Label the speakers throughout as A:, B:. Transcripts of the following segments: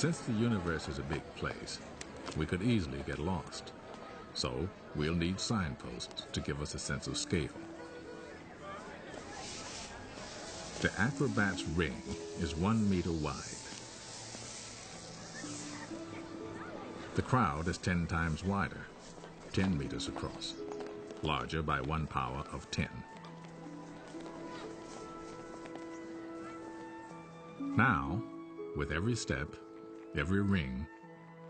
A: Since the universe is a big place, we could easily get lost. So we'll need signposts to give us a sense of scale. The acrobat's ring is 1 meter wide. The crowd is 10 times wider, 10 meters across, larger by 1 power of 10. Now, with every step, every ring,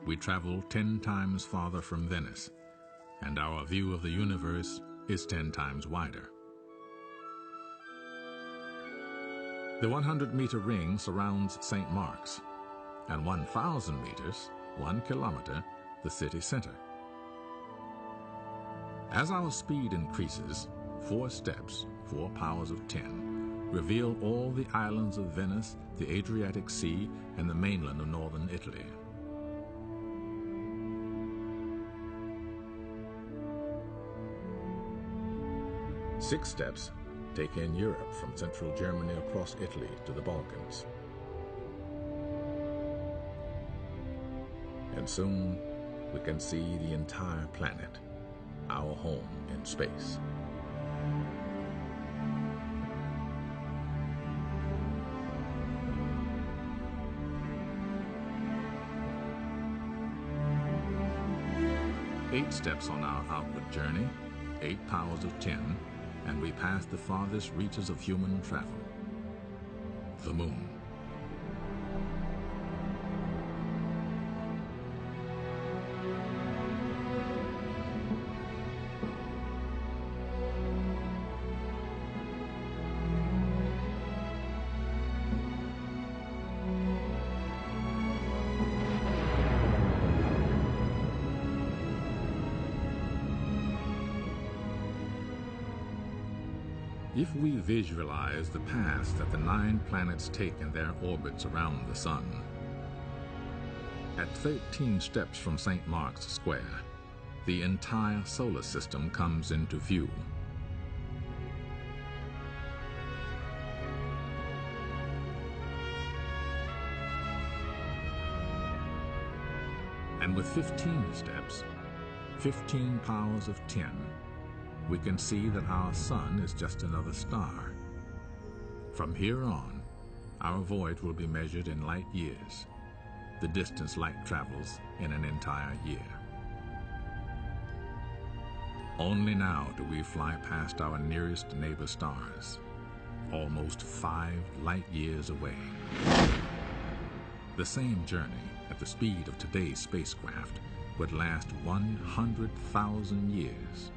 A: we travel 10 times farther from Venice, and our view of the universe is 10 times wider. The 100-meter ring surrounds St. Mark's, and 1,000 meters, 1 kilometer, the city center. As our speed increases, 4 steps, 4 powers of 10, reveal all the islands of Venice, the Adriatic Sea, and the mainland of northern Italy. Six steps take in Europe from central Germany across Italy to the Balkans. And soon we can see the entire planet, our home in space. Eight steps on our outward journey, 8 powers of 10, and we pass the farthest reaches of human travel, the moon. If we visualize the paths that the 9 planets take in their orbits around the Sun, at 13 steps from St. Mark's Square, the entire solar system comes into view. And with 15 steps, 15 powers of 10, we can see that our sun is just another star. From here on, our voyage will be measured in light years, the distance light travels in an entire year. Only now do we fly past our nearest neighbor stars, almost 5 light years away. The same journey at the speed of today's spacecraft would last 100,000 years.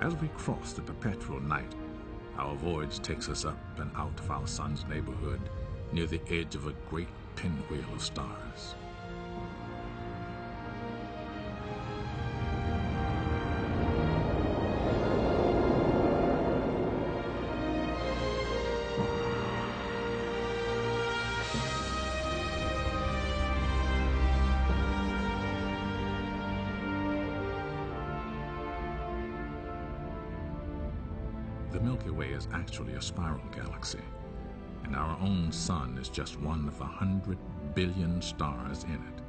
A: As we cross the perpetual night, our voyage takes us up and out of our sun's neighborhood near the edge of a great pinwheel of stars. The Milky Way is actually a spiral galaxy, and our own sun is just one of 100 billion stars in it.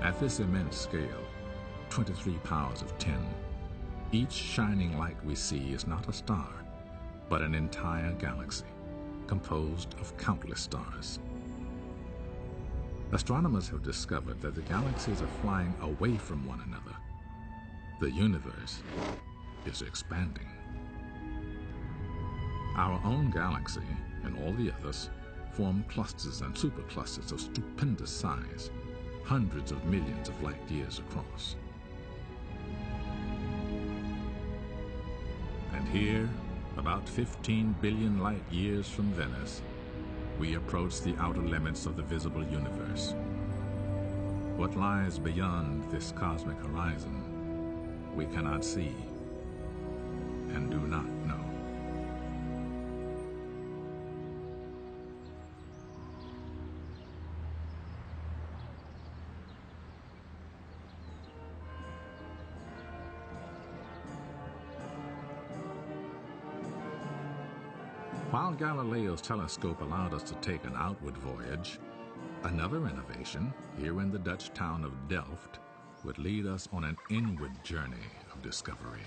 A: At this immense scale, 23 powers of 10, each shining light we see is not a star, but an entire galaxy, composed of countless stars. Astronomers have discovered that the galaxies are flying away from one another. The universe is expanding. Our own galaxy and all the others form clusters and superclusters of stupendous size, hundreds of millions of light years across. And here, about 15 billion light years from Venice, we approach the outer limits of the visible universe. What lies beyond this cosmic horizon, we cannot see and do not know. While Galileo's telescope allowed us to take an outward voyage, another innovation, here in the Dutch town of Delft, would lead us on an inward journey of discovery.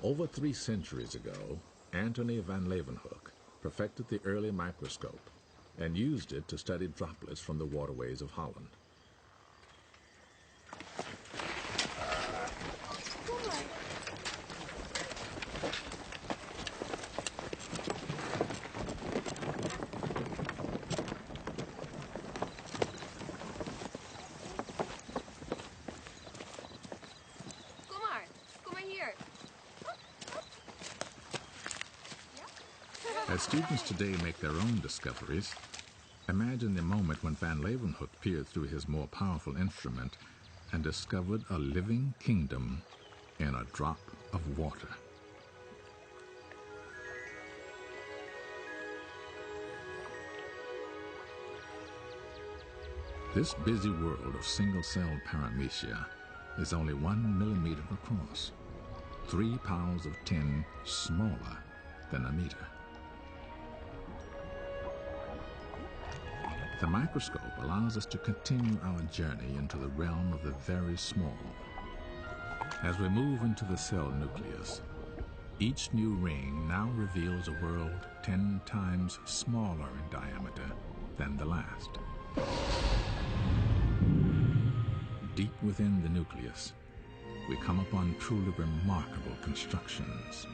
A: Over 3 centuries ago, Antony van Leeuwenhoek perfected the early microscope and used it to study droplets from the waterways of Holland. As students today make their own discoveries, imagine the moment when Van Leeuwenhoek peered through his more powerful instrument and discovered a living kingdom in a drop of water. This busy world of single-celled paramecia is only 1 millimeter across, 3 pounds of tin smaller than a meter. The microscope allows us to continue our journey into the realm of the very small. As we move into the cell nucleus, each new ring now reveals a world 10 times smaller in diameter than the last. Deep within the nucleus, we come upon truly remarkable constructions,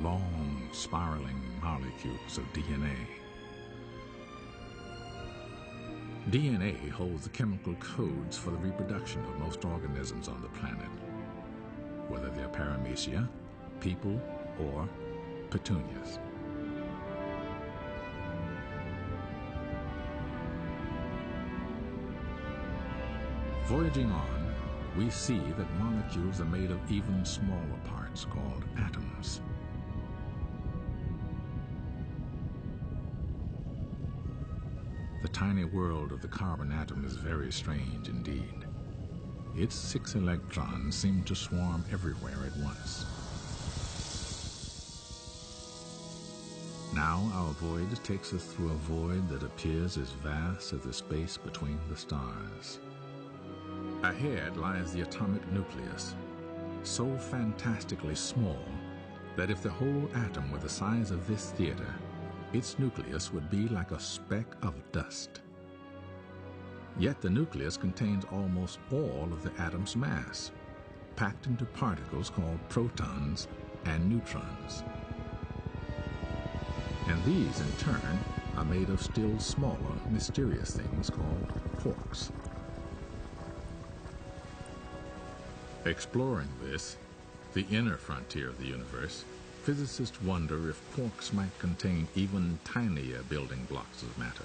A: long spiraling molecules of DNA. DNA holds the chemical codes for the reproduction of most organisms on the planet, whether they're paramecia, people, or petunias. Voyaging on, we see that molecules are made of even smaller parts called atoms. The tiny world of the carbon atom is very strange indeed. Its 6 electrons seem to swarm everywhere at once. Now our voyage takes us through a void that appears as vast as the space between the stars. Ahead lies the atomic nucleus, so fantastically small that if the whole atom were the size of this theater, its nucleus would be like a speck of dust. Yet the nucleus contains almost all of the atom's mass, packed into particles called protons and neutrons. And these, in turn, are made of still smaller, mysterious things called quarks. Exploring this, the inner frontier of the universe, physicists wonder if quarks might contain even tinier building blocks of matter.